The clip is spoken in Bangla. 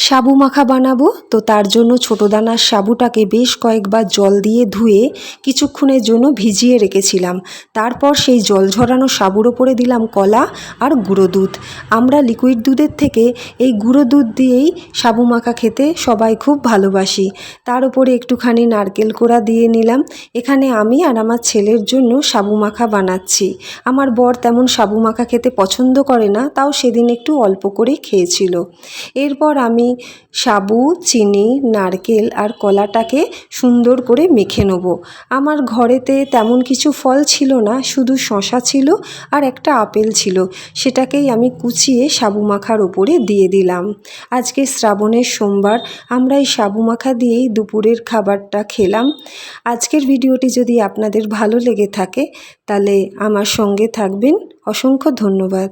সাবু মাখা বানাবো, তো তার জন্য ছোটো দানার সাবুটাকে বেশ কয়েকবার জল দিয়ে ধুয়ে কিছুক্ষণের জন্য ভিজিয়ে রেখেছিলাম। তারপর সেই জল ঝরানো সাবুর ওপরে দিলাম কলা আর গুঁড়ো দুধ। আমরা লিকুইড দুধের থেকে এই গুঁড়ো দুধ দিয়েই সাবু মাখা খেতে সবাই খুব ভালোবাসি। তার উপরে একটুখানি নারকেল কোড়া দিয়ে নিলাম। এখানে আমি আর আমার ছেলের জন্য সাবু মাখা বানাচ্ছি। আমার বর তেমন সাবু মাখা খেতে পছন্দ করে না, তাও সেদিন একটু অল্প করেই খেয়েছিল। এরপর আমি সাবু, চিনি, নারকেল আর কলাটাকে সুন্দর করে মেখে নেব। আমার ঘরেতে তেমন কিছু ফল ছিল না, শুধু শসা ছিল আর একটা আপেল ছিল। সেটাকেই আমি কুচিয়ে সাবু মাখার ওপরে দিয়ে দিলাম। আজকে শ্রাবণের সোমবার, আমরা এই সাবু মাখা দিয়েই দুপুরের খাবারটা খেলাম। আজকের ভিডিওটি যদি আপনাদের ভালো লেগে থাকে তাহলে আমার সঙ্গে থাকবেন। অসংখ্য ধন্যবাদ।